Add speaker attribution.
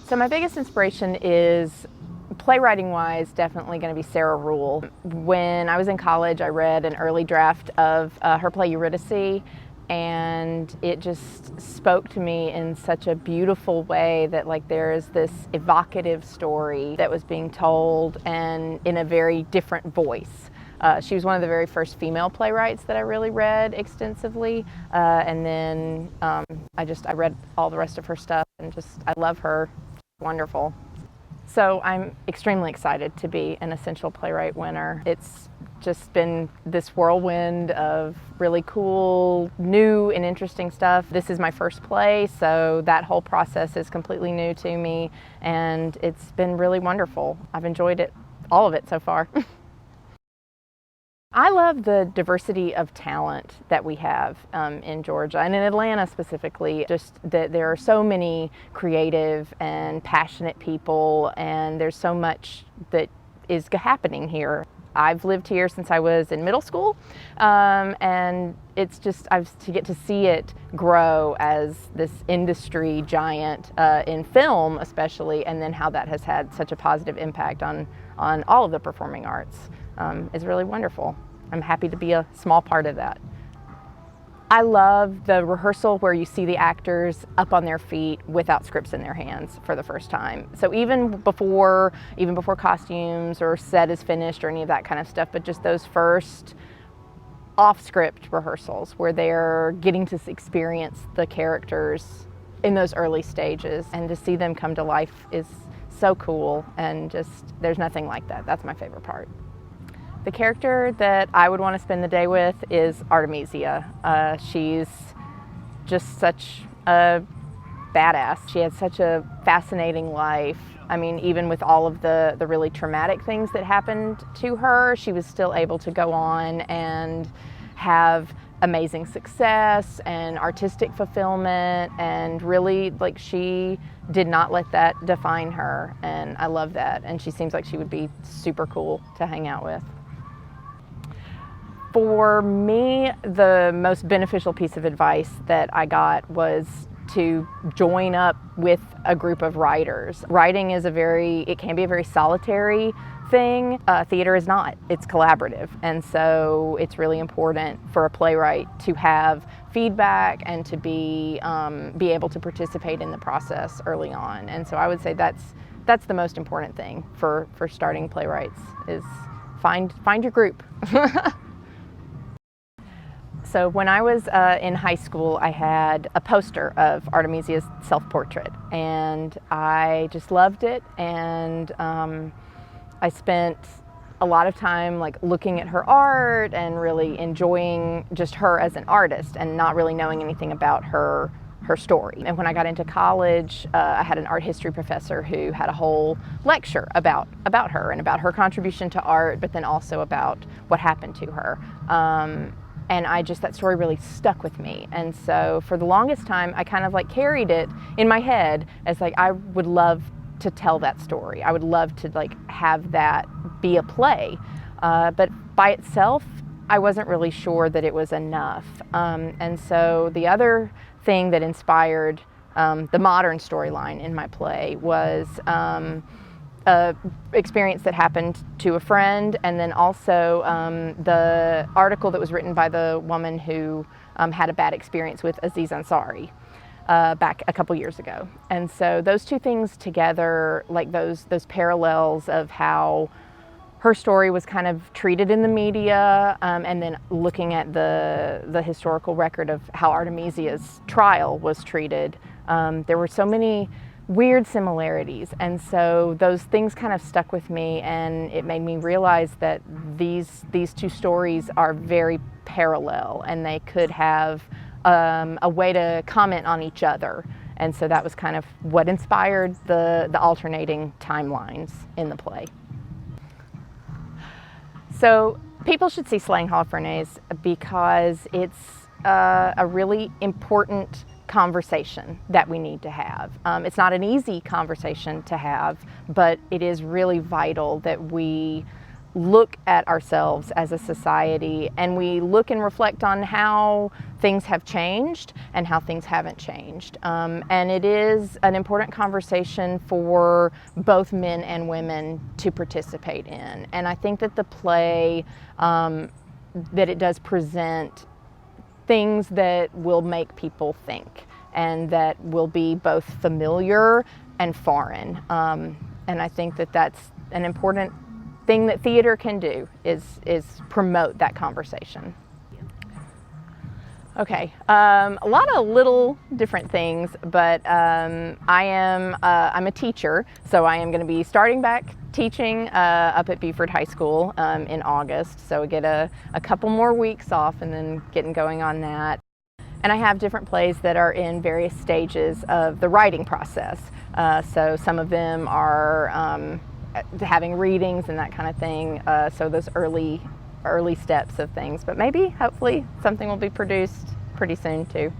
Speaker 1: So my biggest inspiration is, playwriting-wise, definitely going to be Sarah Ruhl. When I was in college, I read an early draft of her play Eurydice, and it just spoke to me in such a beautiful way that there is this evocative story that was being told, and in a very different voice. She was one of the very first female playwrights that I really read extensively, and then I read all the rest of her stuff, and I love her. Wonderful. So I'm extremely excited to be an Essential Playwright winner. It's just been this whirlwind of really cool, new and interesting stuff. This is my first play, so that whole process is completely new to me, and it's been really wonderful. I've enjoyed it, all of it so far. I love the diversity of talent that we have in Georgia, and in Atlanta specifically. Just that there are so many creative and passionate people, and there's so much that is happening here. I've lived here since I was in middle school, and it's to get to see it grow as this industry giant in film especially, and then how that has had such a positive impact on all of the performing arts is really wonderful. I'm happy to be a small part of that. I love the rehearsal where you see the actors up on their feet without scripts in their hands for the first time. So even before costumes or set is finished or any of that kind of stuff, but just those first off-script rehearsals where they're getting to experience the characters in those early stages, and to see them come to life is so cool, and there's nothing like that. That's my favorite part. The character that I would want to spend the day with is Artemisia. She's just such a badass. She had such a fascinating life. I mean, even with all of the really traumatic things that happened to her, she was still able to go on and have amazing success and artistic fulfillment, and really, she did not let that define her, and I love that. And she seems like she would be super cool to hang out with. For me, the most beneficial piece of advice that I got was to join up with a group of writers. Writing is it can be a very solitary thing. Theater is not. It's collaborative, and so it's really important for a playwright to have feedback and to be able to participate in the process early on. And so I would say that's the most important thing for starting playwrights, is find your group. So when I was in high school, I had a poster of Artemisia's self-portrait, and I just loved it, and I spent a lot of time looking at her art and really enjoying just her as an artist, and not really knowing anything about her story. And when I got into college, I had an art history professor who had a whole lecture about her and about her contribution to art, but then also about what happened to her. And that story really stuck with me. And so for the longest time, I kind of carried it in my head as I would love to tell that story. I would love to have that be a play. But by itself, I wasn't really sure that it was enough. And so the other thing that inspired the modern storyline in my play was experience that happened to a friend, and then also the article that was written by the woman who had a bad experience with Aziz Ansari back a couple years ago. And so those two things together, those parallels of how her story was kind of treated in the media, and then looking at the historical record of how Artemisia's trial was treated, there were so many weird similarities, and so those things kind of stuck with me, and it made me realize that these two stories are very parallel, and they could have a way to comment on each other. And so that was kind of what inspired the alternating timelines in the play. So people should see Slaying Holofernes because it's a really important conversation that we need to have. It's not an easy conversation to have, but it is really vital that we look at ourselves as a society, and we look and reflect on how things have changed and how things haven't changed. And it is an important conversation for both men and women to participate in. And I think that the play, that it does present things that will make people think, and that will be both familiar and foreign. And I think that that's an important thing that theater can do, is promote that conversation. Okay, a lot of little different things, but I'm a teacher, so I am going to be starting back teaching up at Beaufort High School in August. So I get a couple more weeks off and then getting going on that. And I have different plays that are in various stages of the writing process. So some of them are having readings and that kind of thing. So those early steps of things, but maybe hopefully something will be produced pretty soon too.